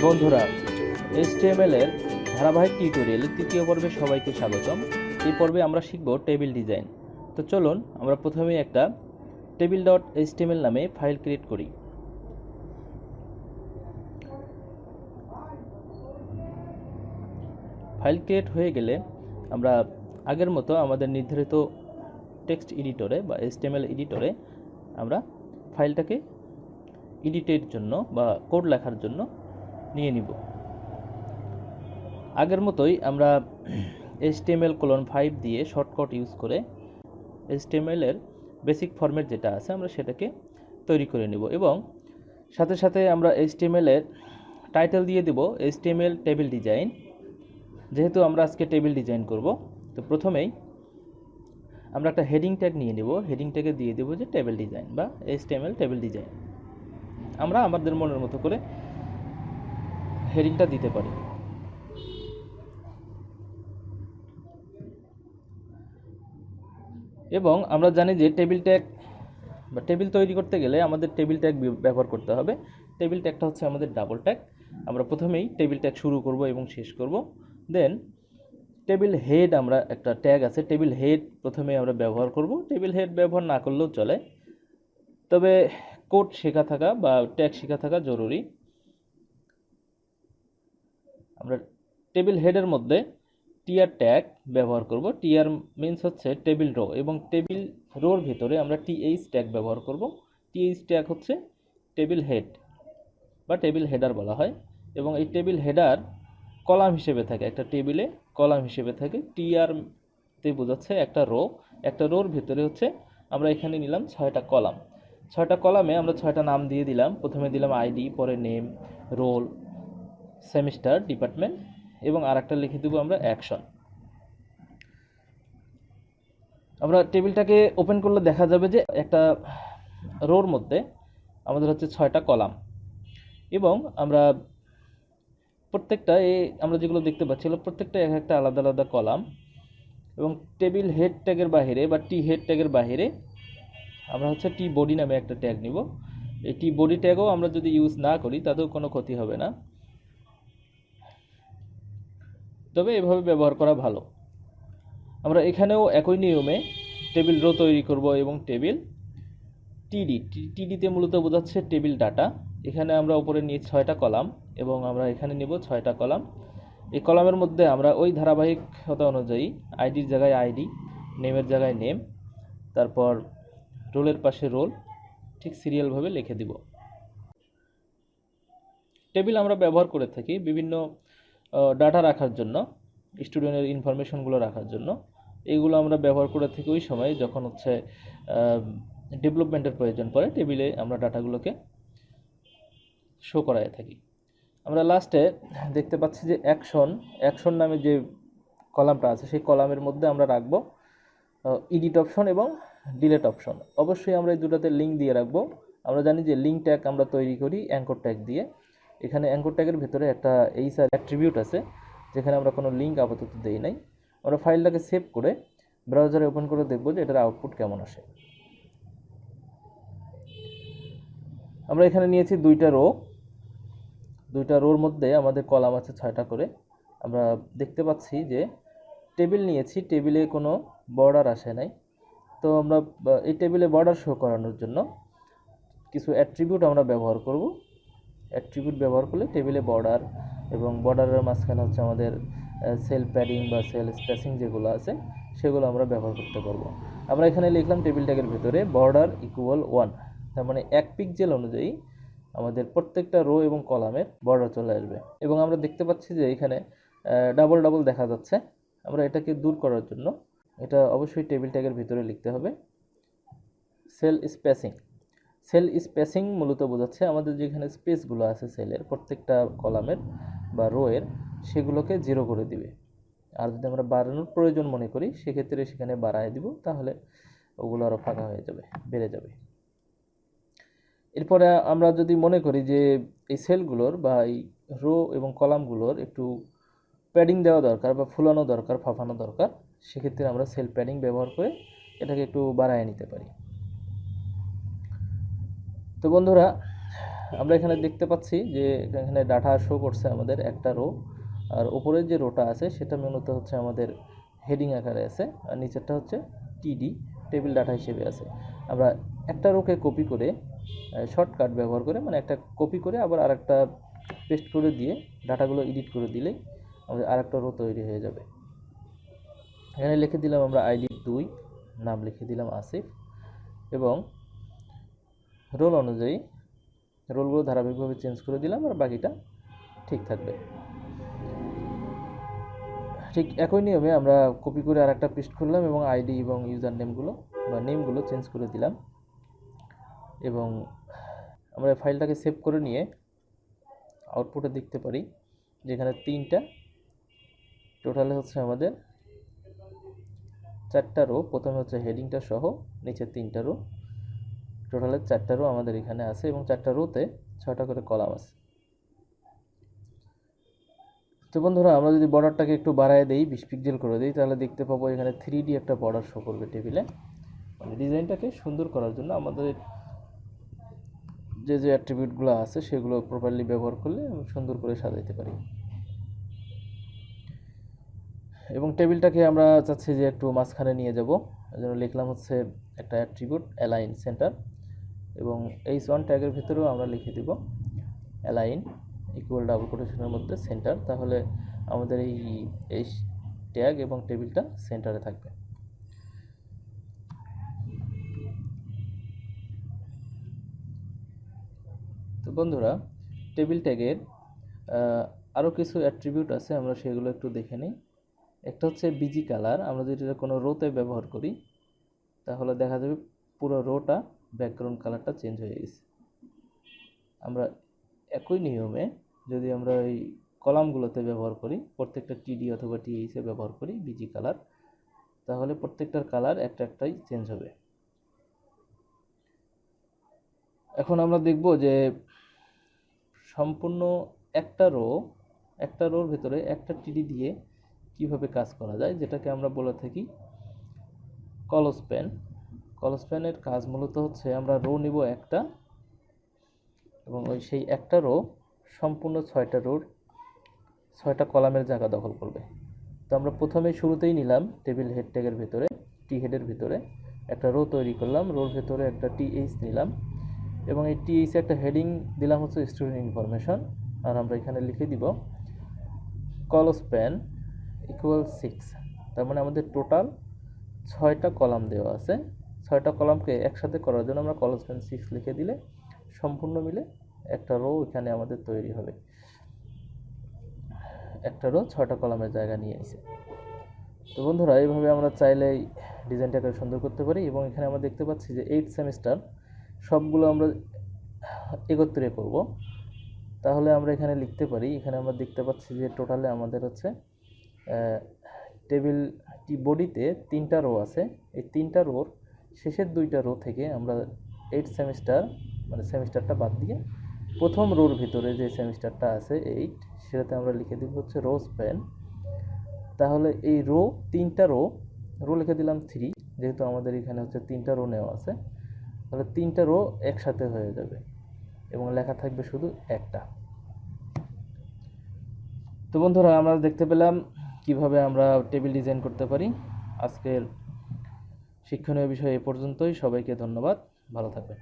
বন্ধুরা, HTML এর ধারাবাহিক টিউটোরিয়ালের তৃতীয় পর্বে সবাইকে স্বাগতম। এই পর্বে আমরা শিখব টেবিল ডিজাইন। তো চলুন আমরা প্রথমেই একটা table.html নামে ফাইল ক্রিয়েট করি। ফাইল ক্রিয়েট হয়ে গেলে আমরা আগের মতো আমাদের নির্ধারিত টেক্সট এডিটরে বা HTML এডিটরে আমরা ফাইলটাকে এডিটের জন্য বা কোড লেখার জন্য নিয়ে নিব। আগের মতোই আমরা HTML:5 দিয়ে শর্টকাট ইউজ করে HTML এর বেসিক ফরম্যাট যেটা আছে আমরা সেটাকে তৈরি করে নেব এবং সাথে সাথে আমরা HTML এর টাইটেল দিয়ে দেব HTML টেবিল ডিজাইন। যেহেতু আমরা আজকে টেবিল ডিজাইন করব, তো প্রথমেই আমরা একটা হেডিং ট্যাগ নিয়ে নেব। হেডিং ট্যাগে দিয়ে দেব যে টেবিল ডিজাইন বা HTML টেবিল ডিজাইন। আমরা আমাদের মনের মতো করে হেডিংটা দিতে পারি। এবং আমরা জানি যে টেবিল ট্যাগ বা টেবিল তৈরি করতে গেলে আমাদের টেবিল ট্যাগ ব্যবহার করতে হবে। টেবিল ট্যাগটা হচ্ছে আমাদের ডাবল ট্যাগ। আমরা প্রথমেই টেবিল ট্যাগ শুরু করব এবং শেষ করব। দেন টেবিল হেড, আমরা একটা ট্যাগ আছে টেবিল হেড, প্রথমে আমরা ব্যবহার করব। টেবিল হেড ব্যবহার না করলেও চলে, তবে কোড শেখা থাকা বা ট্যাগ শেখা থাকা জরুরি। আমরা টেবিল হেডের মধ্যে টিআর ট্যাগ ব্যবহার করব। টিআর মিনস হচ্ছে টেবিল রো, এবং টেবিল রোর ভিতরে আমরা টিএইচ ট্যাগ ব্যবহার করব। টিএইচ ট্যাগ হচ্ছে টেবিল হেড বা টেবিল হেডার বলা হয়, এবং এই টেবিল হেডার কলাম হিসেবে থাকে, একটা টেবিলে কলাম হিসেবে থাকে। টিআর তে বোঝাচ্ছে একটা রো, একটা রোর ভিতরে হচ্ছে আমরা এখানে নিলাম 6টা কলাম। 6টা কলামে আমরা 6টা নাম দিয়ে দিলাম। প্রথমে দিলাম আইডি, পরে নেম, রোল, সেমিস্টার, ডিপার্টমেন্ট, এবং আর একটা লিখে দেবো আমরা অ্যাকশন। আমরা টেবিলটাকে ওপেন করলে দেখা যাবে যে একটা রোর মধ্যে আমাদের হচ্ছে 6টা কলাম, এবং আমরা প্রত্যেকটা আমরা যেগুলো দেখতে পাচ্ছি প্রত্যেকটা এক একটা আলাদা আলাদা কলাম। এবং টেবিল হেড ট্যাগের বাহিরে বা টি হেড ট্যাগের বাহিরে আমরা হচ্ছে টি বডি নামে একটা ট্যাগ নিব। এই টি বডি ট্যাগও আমরা যদি ইউজ না করি তাতেও কোনো ক্ষতি হবে না, তবে এভাবে ব্যবহার করা ভালো। আমরা এখানেও একই নিয়মে টেবিল রো তৈরি করব এবং টেবিল টিডিতে মূলত বোঝাচ্ছে টেবিল ডাটা। এখানে আমরা উপরে নিয়ে 6টা কলাম এবং আমরা এখানে নিব 6টা কলাম। এই কলামের মধ্যে আমরা ওই ধারাবাহিকতা অনুযায়ী আইডির জায়গায় আইডি, নেমের জায়গায় নেম, তারপর রোলের পাশে রোল, ঠিক সিরিয়ালভাবে লিখে দিব। টেবিল আমরা ব্যবহার করে থাকি বিভিন্ন ডাটা রাখার জন্য, স্টুডেন্টের ইনফরমেশনগুলো রাখার জন্য। এইগুলো আমরা ব্যবহার করে থাকি ওই সময় যখন হচ্ছে ডেভেলপমেন্টের প্রয়োজন পড়ে। টেবিলে আমরা ডাটাগুলোকে শো করায় থাকি। আমরা লাস্টে দেখতে পাচ্ছি যে অ্যাকশন নামে যে কলামটা আছে সেই কলামের মধ্যে আমরা রাখবো এডিট অপশন এবং ডিলিট অপশন। অবশ্যই আমরা এই দুটাতে লিঙ্ক দিয়ে রাখবো। আমরা জানি যে লিঙ্ক ট্যাগ আমরা তৈরি করি অ্যাঙ্কর ট্যাগ দিয়ে। এখানে অ্যাঙ্কর ট্যাগের ভিতরে একটা এইচআর অ্যাট্রিবিউট আছে, যেখানে আমরা কোনো লিঙ্ক আপাতত দেই নাই। আমরা ফাইলটাকে সেভ করে ব্রাউজারে ওপেন করে দেখব যে এটার আউটপুট কেমন আসে। আমরা এখানে নিয়েছি দুইটা রোর মধ্যে আমাদের কলাম আছে 6টা করে। আমরা দেখতে পাচ্ছি যে টেবিল নিয়েছি, টেবিলে কোনো বর্ডার আসে নাই। তো আমরা এই টেবিলে বর্ডার শো করানোর জন্য কিছু অ্যাট্রিবিউট আমরা ব্যবহার করব। অ্যাট্রিবিউট ব্যবহার করলে টেবিলে বর্ডার এবং বর্ডারের মাঝখানে হচ্ছে আমাদের সেল প্যাডিং বা সেল স্পেসিং যেগুলো আছে সেগুলো আমরা ব্যবহার করতে পারবো। আমরা এখানে লিখলাম টেবিল ট্যাগের ভিতরে বর্ডার ইকুয়াল 1, তার মানে 1 পিক্সেল অনুযায়ী আমাদের প্রত্যেকটা রো এবং কলামের বর্ডার চলে আসবে। এবং আমরা দেখতে পাচ্ছি যে এখানে ডাবল ডাবল দেখা যাচ্ছে। আমরা এটাকে দূর করার জন্য এটা অবশ্যই টেবিল ট্যাগের ভিতরে লিখতে হবে সেল স্পেসিং। সেল স্পেসিং মূলত বোঝাচ্ছে আমাদের যেখানে স্পেসগুলো আছে সেলের প্রত্যেকটা কলামের বা রোয়ের, সেগুলোকে 0 করে দিবে। আর যদি আমরা বাড়ানোর প্রয়োজন মনে করি সেক্ষেত্রে সেখানে বাড়ায় দিব, তাহলে ওগুলো আরও ফাঁকা হয়ে যাবে, বেড়ে যাবে। এরপরে আমরা যদি মনে করি যে এই সেলগুলোর বা এই রো এবং কলামগুলোর একটু প্যাডিং দেওয়া দরকার বা ফুলানো দরকার, ফাঁপানো দরকার, সেক্ষেত্রে আমরা সেল প্যাডিং ব্যবহার করে এটাকে একটু বাড়ায় নিতে পারি। তো বন্ধুরা, আমরা এখানে দেখতে পাচ্ছি যে এখানে ডাটা শো করছে আমাদের একটা রো, আর উপরের যে রোটা আছে সেটা মূলত হচ্ছে আমাদের হেডিং আকারে আছে, আর নিচেরটা হচ্ছে টিডি টেবিল ডাটা হিসেবে আছে। আমরা একটা রোকে কপি করে শর্টকাট ব্যবহার করে, মানে একটা কপি করে আবার আরেকটা পেস্ট করে দিয়ে ডাটাগুলো এডিট করে দিলেই আমাদের আরেকটা রো তৈরি হয়ে যাবে। এখানে লিখে দিলাম আমরা আইডি 2, নাম লিখে দিলাম আসিফ, এবং রোল অনুযায়ী রোলগুলো ধারাবাহিকভাবে চেঞ্জ করে দিলাম, আর বাকিটা ঠিক থাকবে। ঠিক একই নিয়মে আমরা কপি করে আরেকটা পেস্ট করলাম এবং আইডি এবং ইউজার নেমগুলো বা নেমগুলো চেঞ্জ করে দিলাম, এবং আমরা ফাইলটাকে সেভ করে নিয়ে আউটপুটে দেখতে পারি যেখানে তিনটা টোটালে হচ্ছে আমাদের 4টা রো। প্রথমে হচ্ছে হেডিংটা সহ নিচে 3টা রো, টোটালে 4টা রো আমাদের এখানে আছে, এবং 4টা রোতে 6টা করে কলাম আছে। তো বন্ধুরা, আমরা যদি বর্ডারটাকে একটু বাড়ায় দিই, 20 পিক্সেল করে দিই, তাহলে দেখতে পাবো এখানে 3D একটা বর্ডার শো করবে টেবিলে। মানে ডিজাইনটাকে সুন্দর করার জন্য আমাদের যে অ্যাট্রিবিউটগুলো আছে সেগুলো প্রপারলি ব্যবহার করলে আমরা সুন্দর করে সাজাইতে পারি। এবং টেবিলটাকে আমরা চাচ্ছি যে একটু মাঝখানে নিয়ে যাব, এজন্য লিখলাম হচ্ছে একটা অ্যাট্রিবিউট অ্যালাইন সেন্টার, এবং H1 ট্যাগের ভিতরেও আমরা লিখে দিব অ্যালাইন ইকুয়াল ডাবল কোটেশনের মধ্যে সেন্টার, তাহলে আমাদের এই ট্যাগ এবং টেবিলটা সেন্টারে থাকবে। তো বন্ধুরা, টেবিল ট্যাগের আরও কিছু অ্যাট্রিবিউট আছে, আমরা সেগুলো একটু দেখে নিই। একটা হচ্ছে বিজি কালার। আমরা যদি এটা কোনো রোতে ব্যবহার করি তাহলে দেখা যাবে পুরো রোটা ব্যাকগ্রাউন্ড কালারটা চেঞ্জ হয়ে গেছে। আমরা একই নিয়মে যদি আমরা এই কলামগুলোতে ব্যবহার করি, প্রত্যেকটা টিডি অথবা টিএইচে ব্যবহার করি বিজি কালার, তাহলে প্রত্যেকটার কালার একটাই চেঞ্জ হবে। এখন আমরা দেখব যে সম্পূর্ণ একটা রোর ভিতরে একটা টিডি দিয়ে কিভাবে কাজ করা যায়, যেটাকে আমরা বলে থাকি কলসপ্যান। কলসপ্যানের কাজ মূলত হচ্ছে আমরা রো নিব একটা, এবং সেই একটা রো সম্পূর্ণ 6টা রোর 6টা কলামের জায়গা দখল করবে। তো আমরা প্রথমেই শুরুতেই নিলাম টেবিল হেড ট্যাগের ভিতরে, টি হেডের ভিতরে একটা রো তৈরি করলাম, রোর ভিতরে একটা টিএইচ নিলাম, এবং এই টিএইচে একটা হেডিং দিলাম হচ্ছে স্টুডেন্ট ইনফরমেশন, আর আমরা এখানে লিখে দিব কলসপ্যান ইকুয়াল 6। তার মানে আমাদের টোটাল 6টা কলাম দেওয়া আছে। 6টা কলামকে একসাথে করার জন্য আমরা কলসপ্যান 6 লিখে দিলে সম্পূর্ণ মিলে একটা রো এখানে আমাদের তৈরি হবে। একটা রো 6টা কলামের জায়গা নিয়ে নিছে। তো বন্ধুরা, এইভাবে আমরা চাইলেই ডিজাইনটাকে সুন্দর করতে পারি, এবং এখানে আমরা দেখতে পাচ্ছি যে 8 সেমিস্টার সবগুলো আমরা একত্রে করব। তাহলে আমরা এখানে লিখতে পারি, এখানে আমরা দেখতে পাচ্ছি যে টোটালে আমাদের হচ্ছে টেবিল বডিতে 3টা রো আছে। এই 3টা রোর শেষের 2টা রো থেকে আমরা 8 সেমিস্টার, মানে সেমিস্টারটা বাদ দিয়ে প্রথম রোর ভিতরে যে সেমিস্টারটা আছে 8, সেটাতে আমরা লিখে দিব হচ্ছে রowspan। তাহলে এই 3টা রো লিখে দিলাম 3, যেহেতু আমাদের এখানে হচ্ছে 3টা রো নেওয়া আছে, তাহলে 3টা রো একসাথে হয়ে যাবে এবং লেখা থাকবে শুধু একটা। তো বন্ধুরা, আমরা দেখতে পেলাম কিভাবে আমরা টেবিল ডিজাইন করতে পারি। আজকের শিক্ষণীয় বিষয় এ পর্যন্তই। সবাইকে ধন্যবাদ, ভালো থাকবেন।